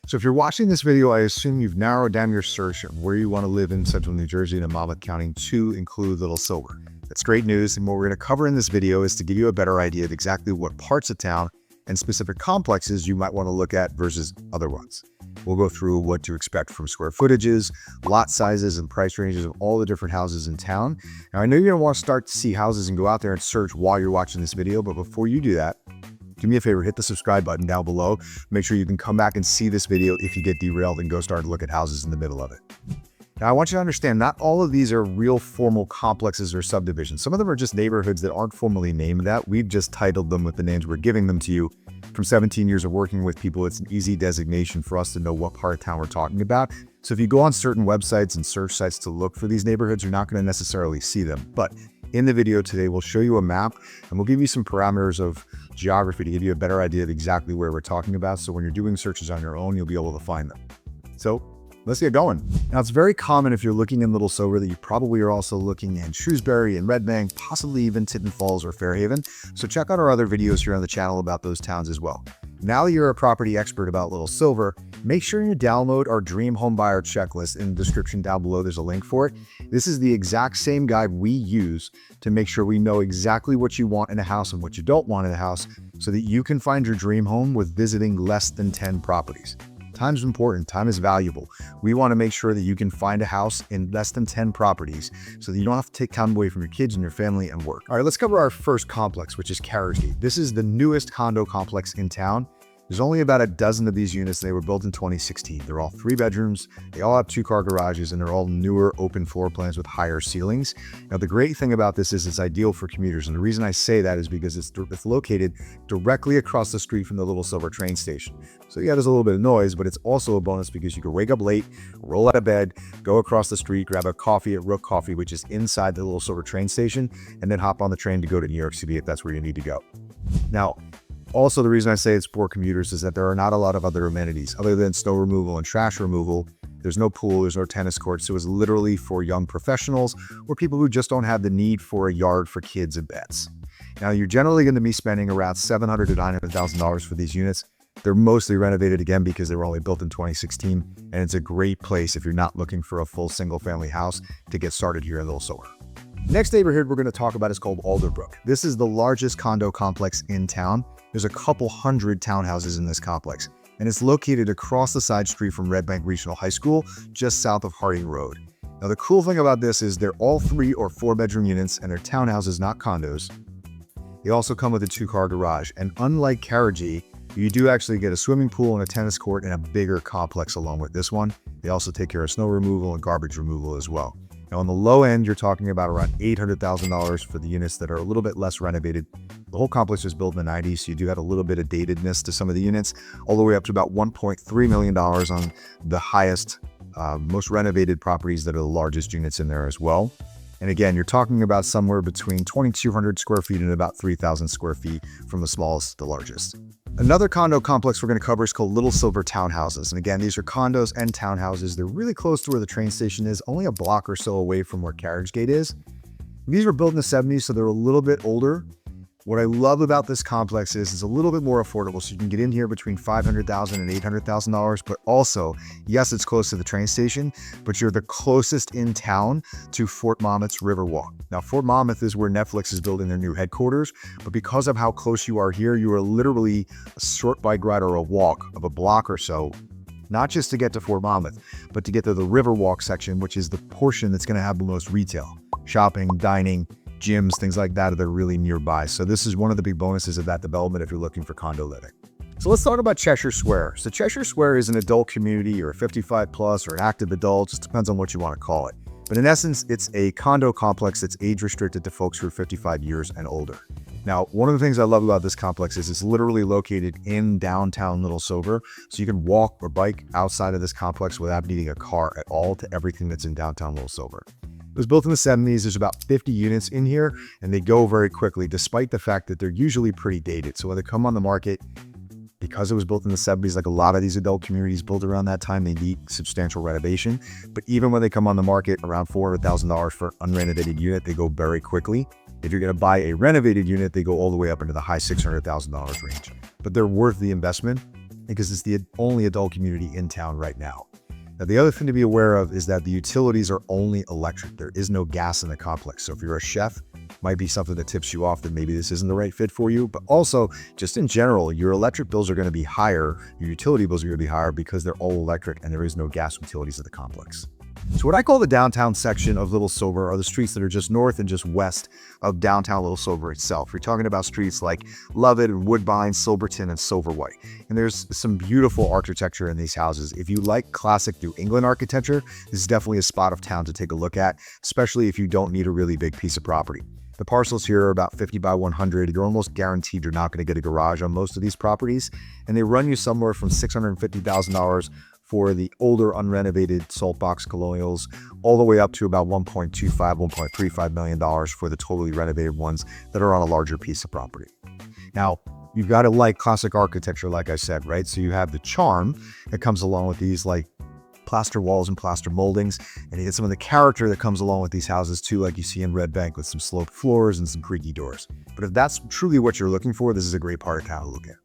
So if you're watching this video, I assume you've narrowed down your search of where you want to live in central New Jersey and Monmouth County to include Little Silver. That's great news, and what we're going to cover in this video is to give you a better idea of exactly what parts of town and specific complexes you might want to look at versus other ones. We'll go through what to expect from square footages, lot sizes, and price ranges of all the different houses in town. Now, I know you're going to want to start to see houses and go out there and search while you're watching this video, but before you do that, do me a favor, hit the subscribe button down below. Make sure you can come back and see this video if you get derailed and go start to look at houses in the middle of it. Now, I want you to understand, not all of these are real formal complexes or subdivisions. Some of them are just neighborhoods that aren't formally named that. We've just titled them with the names we're giving them to you. From 17 years of working with people, it's an easy designation for us to know what part of town we're talking about. So if you go on certain websites and search sites to look for these neighborhoods, you're not going to necessarily see them. But in the video today, we'll show you a map and we'll give you some parameters of geography to give you a better idea of exactly where we're talking about. So when you're doing searches on your own, you'll be able to find them. So let's get going. Now, it's very common if you're looking in Little Silver that you probably are also looking in Shrewsbury and Red Bank, possibly even Tinton Falls or Fairhaven. So check out our other videos here on the channel about those towns as well. Now that you're a property expert about Little Silver, make sure you download our Dream Home Buyer Checklist. In the description down below, there's a link for it. This is the exact same guide we use to make sure we know exactly what you want in a house and what you don't want in a house so that you can find your dream home with visiting less than 10 properties. Time is important. Time is valuable. We want to make sure that you can find a house in less than 10 properties so that you don't have to take time away from your kids and your family and work. All right, let's cover our first complex, which is Carriage Gate. This is the newest condo complex in town. There's only about a dozen of these units. They were built in 2016. They're all 3 bedrooms. They all have 2-car garages, and they're all newer open floor plans with higher ceilings. Now, the great thing about this is it's ideal for commuters. And the reason I say that is because it's located directly across the street from the Little Silver train station. So yeah, there's a little bit of noise, but it's also a bonus because you can wake up late, roll out of bed, go across the street, grab a coffee at Rook Coffee, which is inside the Little Silver train station, and then hop on the train to go to New York City if that's where you need to go. Now, also, the reason I say it's for commuters is that there are not a lot of other amenities other than snow removal and trash removal. There's no pool, there's no tennis court, so it's literally for young professionals or people who just don't have the need for a yard for kids and pets. Now, you're generally going to be spending around $700,000 to $900,000 for these units. They're mostly renovated again because they were only built in 2016, and it's a great place if you're not looking for a full single-family house to get started here in Little Silver. Next neighborhood we're going to talk about is called Alderbrook. This is the largest condo complex in town. There's a couple hundred townhouses in this complex, and it's located across the side street from Red Bank Regional High School, just south of Harding Road. Now, the cool thing about this is they're all 3 or 4 bedroom units, and they're townhouses, not condos. They also come with a 2-car garage, and unlike Carriage Gate, you do actually get a swimming pool and a tennis court and a bigger complex along with this one. They also take care of snow removal and garbage removal as well. Now, on the low end, you're talking about around $800,000 for the units that are a little bit less renovated. The whole complex was built in the 90s, so you do have a little bit of datedness to some of the units, all the way up to about $1.3 million on the highest, most renovated properties that are the largest units in there as well. And again, you're talking about somewhere between 2,200 square feet and about 3,000 square feet from the smallest to the largest. Another condo complex we're going to cover is called Little Silver Townhouses. And again, these are condos and townhouses. They're really close to where the train station is, only a block or so away from where Carriage Gate is. These were built in the 70s, so they're a little bit older. What I love about this complex is it's a little bit more affordable, so you can get in here between $500,000 and $800,000, but also, yes, it's close to the train station, but you're the closest in town to Fort Monmouth's Riverwalk. Now, Fort Monmouth is where Netflix is building their new headquarters, but because of how close you are here, you are literally a short bike ride or a walk of a block or so, not just to get to Fort Monmouth, but to get to the Riverwalk section, which is the portion that's going to have the most retail, shopping, dining, gyms, things like that are really nearby. So this is one of the big bonuses of that development if you're looking for condo living. So let's talk about Cheshire Square. So Cheshire Square is an adult community or a 55 plus or an active adult, just depends on what you want to call it. But in essence, it's a condo complex that's age restricted to folks who are 55 years and older. Now, one of the things I love about this complex is it's literally located in downtown Little Silver, so you can walk or bike outside of this complex without needing a car at all to everything that's in downtown Little Silver. It was built in the 70s. There's about 50 units in here, and they go very quickly, despite the fact that they're usually pretty dated. So when they come on the market, because it was built in the 70s, like a lot of these adult communities built around that time, they need substantial renovation. But even when they come on the market around $400,000 for an unrenovated unit, they go very quickly. If you're going to buy a renovated unit, they go all the way up into the high $600,000 range. But they're worth the investment. because it's the only adult community in town right now. Now, the other thing to be aware of is that the utilities are only electric. There is no gas in the complex. So if you're a chef, might be something that tips you off that maybe this isn't the right fit for you. But also, just in general, your electric bills are going to be higher, your utility bills are going to be higher because they're all electric and there is no gas utilities at the complex. So what I call the downtown section of Little Silver are the streets that are just north and just west of downtown Little Silver itself. We're talking about streets like Lovett and Woodbine, Silverton, and Silverwhite. And there's some beautiful architecture in these houses. If you like classic New England architecture, this is definitely a spot of town to take a look at, especially if you don't need a really big piece of property. The parcels here are about 50 by 100. You're almost guaranteed you're not going to get a garage on most of these properties. And they run you somewhere from $650,000 for the older unrenovated salt box colonials, all the way up to about $1.25, $1.35 million for the totally renovated ones that are on a larger piece of property. Now, you've got to like classic architecture, like I said, right? So you have the charm that comes along with these like plaster walls and plaster moldings, and you get some of the character that comes along with these houses too, like you see in Red Bank with some sloped floors and some creaky doors. But if that's truly what you're looking for, this is a great part of town to look at.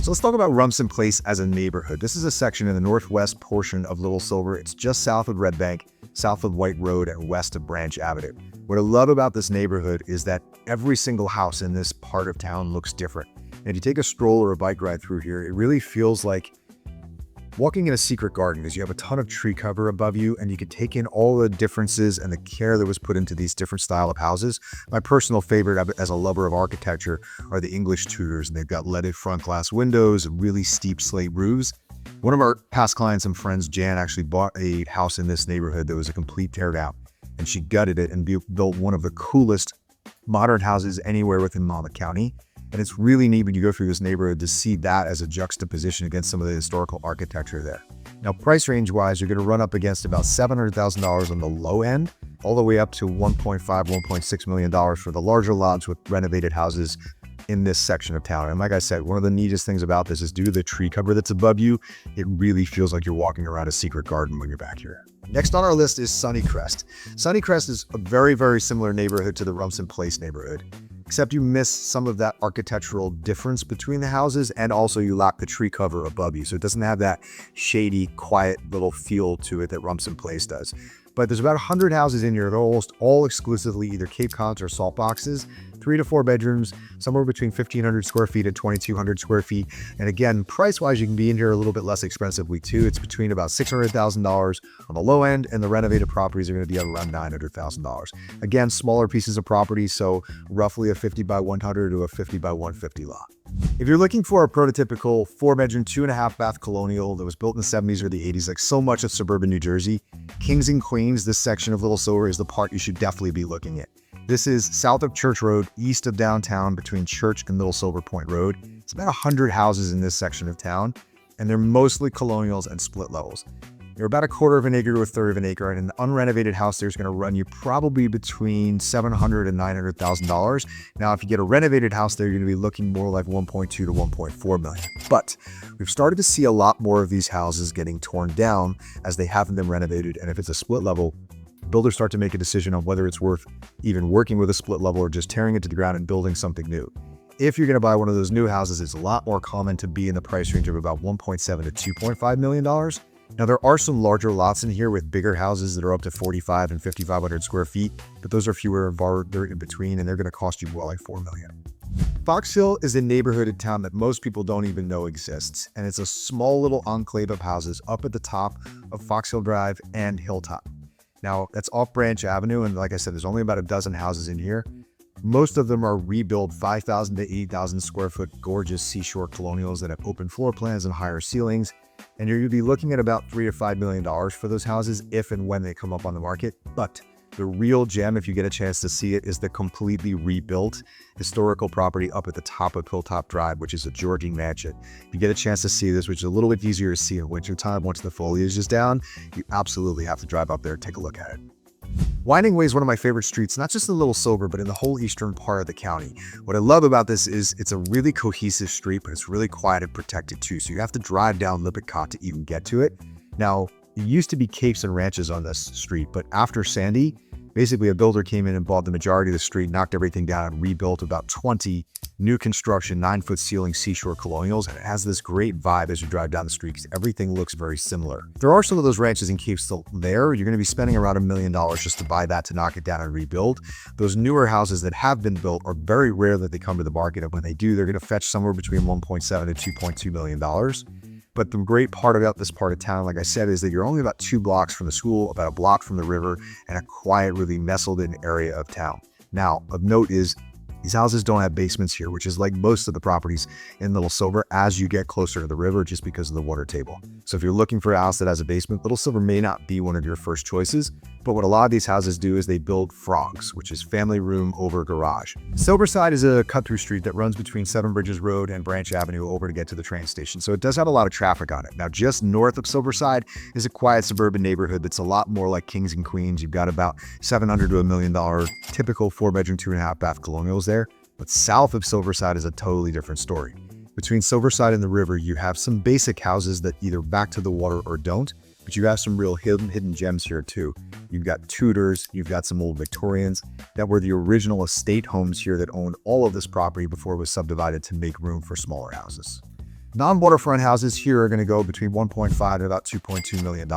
So let's talk about Rumson Place as a neighborhood. This is a section in the northwest portion of Little Silver. It's just south of Red Bank, south of White Road, and west of Branch Avenue. What I love about this neighborhood is that every single house in this part of town looks different. And if you take a stroll or a bike ride through here, it really feels like walking in a secret garden, because you have a ton of tree cover above you and you can take in all the differences and the care that was put into these different style of houses. My personal favorite as a lover of architecture are the English Tudors, and they've got leaded front glass windows and really steep slate roofs. One of our past clients and friends, Jan, actually bought a house in this neighborhood that was a complete teardown, and she gutted it and built one of the coolest modern houses anywhere within Monmouth County. And it's really neat when you go through this neighborhood to see that as a juxtaposition against some of the historical architecture there. Now, price range wise, you're going to run up against about $700,000 on the low end, all the way up to $1.5, $1.6 million for the larger lots with renovated houses in this section of town. And like I said, one of the neatest things about this is due to the tree cover that's above you, it really feels like you're walking around a secret garden when you're back here. Next on our list is Sunnycrest. Sunnycrest is a very, very similar neighborhood to the Rumson Place neighborhood, except you miss some of that architectural difference between the houses, and also you lack the tree cover above you. So it doesn't have that shady, quiet little feel to it that Rumson Place does. But there's about 100 houses in here. They're almost all exclusively either Cape Cods or salt boxes, 3 to 4 bedrooms, somewhere between 1,500 square feet and 2,200 square feet. And again, price-wise, you can be in here a little bit less expensively too. It's between about $600,000 on the low end, and the renovated properties are going to be around $900,000. Again, smaller pieces of property, so roughly a 50 by 100 to a 50 by 150 lot. If you're looking for a prototypical 4-bedroom, 2.5 bath colonial that was built in the 70s or the 80s, like so much of suburban New Jersey, Kings and Queens, this section of Little Silver is the part you should definitely be looking at. This is south of Church Road, east of downtown, between Church and Little Silver Point Road. It's about 100 houses in this section of town, and they're mostly colonials and split levels. You're about 1/4 of an acre to 1/3 of an acre, and an unrenovated house there is going to run you probably between $700,000 and $900,000. Now, if you get a renovated house there, you're going to be looking more like $1.2 to $1.4 million. But we've started to see a lot more of these houses getting torn down as they haven't been renovated, and if it's a split level, builders start to make a decision on whether it's worth even working with a split level or just tearing it to the ground and building something new. If you're going to buy one of those new houses, it's a lot more common to be in the price range of about $1.7 to $2.5 million. Now, there are some larger lots in here with bigger houses that are up to 45 and 5,500 square feet, but those are fewer and far in between, and they're going to cost you more like $4 million. Foxhill is a neighborhood in town that most people don't even know exists, and it's a small little enclave of houses up at the top of Foxhill Drive and Hilltop. Now, that's off Branch Avenue, and like I said, there's only about a dozen houses in here. Most of them are rebuilt 5,000 to 8,000 square foot gorgeous seashore colonials that have open floor plans and higher ceilings. And you're going to be looking at about $3 to $5 million for those houses if and when they come up on the market. But the real gem, if you get a chance to see it, is the completely rebuilt historical property up at the top of Hilltop Drive, which is a Georgian mansion. If you get a chance to see this, which is a little bit easier to see in wintertime once the foliage is down, you absolutely have to drive up there and take a look at it. Winding Way is one of my favorite streets, not just in Little Silver, but in the whole eastern part of the county. What I love about this is it's a really cohesive street, but it's really quiet and protected too. So you have to drive down Lippincott to even get to it. Now, it used to be capes and ranches on this street, but after Sandy, basically a builder came in and bought the majority of the street, knocked everything down, and rebuilt about 20 new construction, 9-foot ceiling seashore colonials, and it has this great vibe as you drive down the street because everything looks very similar. There are some of those ranches and caves still there. You're going to be spending around $1 million just to buy that, to knock it down and rebuild. Those newer houses that have been built are very rare that they come to the market, and when they do, they're going to fetch somewhere between $1.7 to $2.2 million. But the great part about this part of town, like I said, is that you're only about 2 blocks from the school, about a block from the river, and a quiet, really nestled in area of town. Now, of note is these houses don't have basements here, which is like most of the properties in Little Silver as you get closer to the river, just because of the water table. So if you're looking for a house that has a basement, Little Silver may not be one of your first choices. But what a lot of these houses do is they build frogs, which is family room over garage. Silverside is a cut-through street that runs between Seven Bridges Road and Branch Avenue over to get to the train station. So it does have a lot of traffic on it. Now, just north of Silverside is a quiet suburban neighborhood that's a lot more like Kings and Queens. You've got about $700 to $1 million typical 4-bedroom, 2.5-bath colonials there. But south of Silverside is a totally different story. Between Silverside and the river, you have some basic houses that either back to the water or don't, but you have some real hidden gems here too. You've got Tudors, you've got some old Victorians that were the original estate homes here that owned all of this property before it was subdivided to make room for smaller houses. Non-waterfront houses here are going to go between $1.5 to about $2.2 million.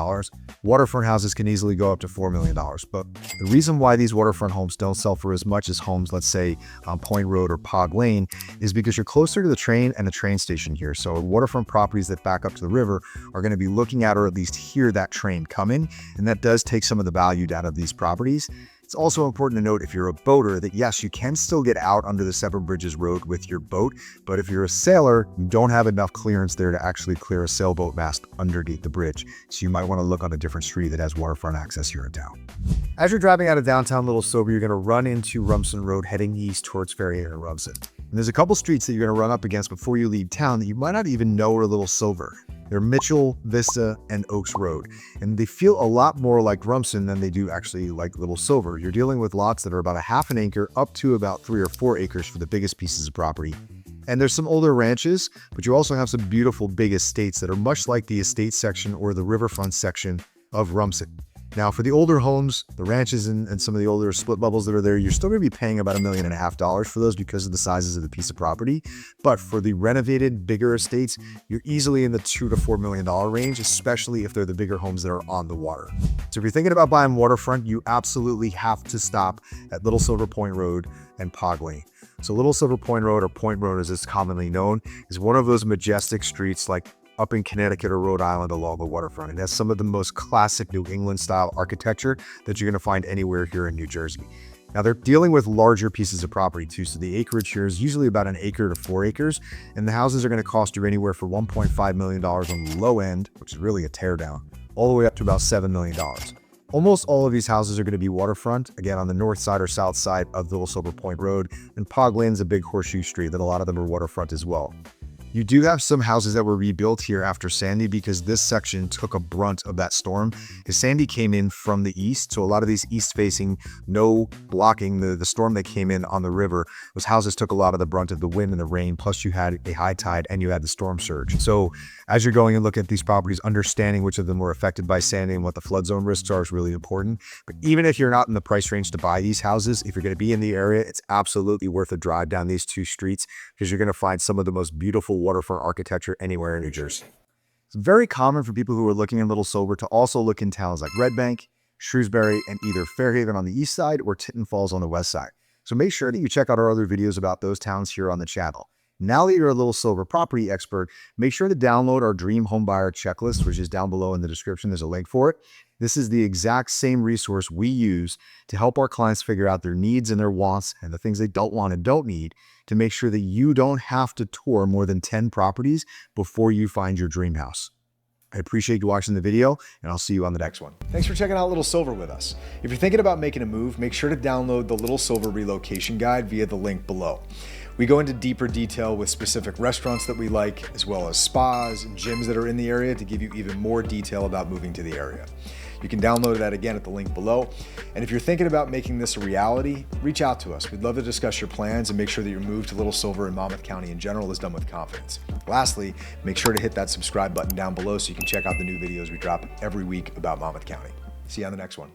Waterfront houses can easily go up to $4 million. But the reason why these waterfront homes don't sell for as much as homes, let's say on Point Road or Paag Lane, is because you're closer to the train and the train station here. So waterfront properties that back up to the river are going to be looking at, or at least hear, that train coming. And that does take some of the value out of these properties. It's also important to note, if you're a boater, that yes, you can still get out under the Seven Bridges Road with your boat, but if you're a sailor, you don't have enough clearance there to actually clear a sailboat mast underneath the bridge. So you might want to look on a different street that has waterfront access here in town. As you're driving out of downtown Little Silver, you're going to run into Rumson Road heading east towards Ferrier and Rumson. And there's a couple streets that you're going to run up against before you leave town that you might not even know are Little Silver. They're Mitchell, Vista, and Oaks Road. And they feel a lot more like Rumson than they do actually like Little Silver. You're dealing with lots that are about a half an acre up to about 3 or 4 acres for the biggest pieces of property. And there's some older ranches, but you also have some beautiful big estates that are much like the estate section or the riverfront section of Rumson. Now, for the older homes, the ranches, and some of the older split levels that are there, you're still going to be paying about $1.5 million for those because of the sizes of the piece of property. But for the renovated, bigger estates, you're easily in the $2 to $4 million range, especially if they're the bigger homes that are on the water. So if you're thinking about buying waterfront, you absolutely have to stop at Little Silver Point Road and Paag Lane. So Little Silver Point Road, or Point Road as it's commonly known, is one of those majestic streets like up in Connecticut or Rhode Island along the waterfront. It has some of the most classic New England style architecture that you're going to find anywhere here in New Jersey. Now, they're dealing with larger pieces of property too, so the acreage here is usually about 1 acre to 4 acres, and the houses are going to cost you anywhere from $1.5 million on the low end, which is really a teardown, all the way up to about $7 million. Almost all of these houses are going to be waterfront, again on the north side or south side of Little Silver Point Road, and Paag Lane is a big horseshoe street that a lot of them are waterfront as well. You do have some houses that were rebuilt here after Sandy because this section took a brunt of that storm. Because Sandy came in from the east, so a lot of these east-facing, no blocking the storm that came in on the river, those houses took a lot of the brunt of the wind and the rain, plus you had a high tide and you had the storm surge. So as you're going and looking at these properties, understanding which of them were affected by Sandy and what the flood zone risks are is really important. But even if you're not in the price range to buy these houses, if you're going to be in the area, it's absolutely worth a drive down these 2 streets because you're going to find some of the most beautiful waterfront architecture anywhere in New Jersey. It's very common for people who are looking in Little Silver to also look in towns like Red Bank, Shrewsbury, and either Fairhaven on the east side or Tinton Falls on the west side. So make sure that you check out our other videos about those towns here on the channel. Now that you're a Little Silver property expert, make sure to download our Dream Homebuyer Checklist, which is down below in the description. There's a link for it. This is the exact same resource we use to help our clients figure out their needs and their wants and the things they don't want and don't need to make sure that you don't have to tour more than 10 properties before you find your dream house. I appreciate you watching the video, and I'll see you on the next one. Thanks for checking out Little Silver with us. If you're thinking about making a move, make sure to download the Little Silver Relocation Guide via the link below. We go into deeper detail with specific restaurants that we like, as well as spas and gyms that are in the area to give you even more detail about moving to the area. You can download that again at the link below. And if you're thinking about making this a reality, reach out to us. We'd love to discuss your plans and make sure that your move to Little Silver and Monmouth County in general is done with confidence. Lastly, make sure to hit that subscribe button down below so you can check out the new videos we drop every week about Monmouth County. See you on the next one.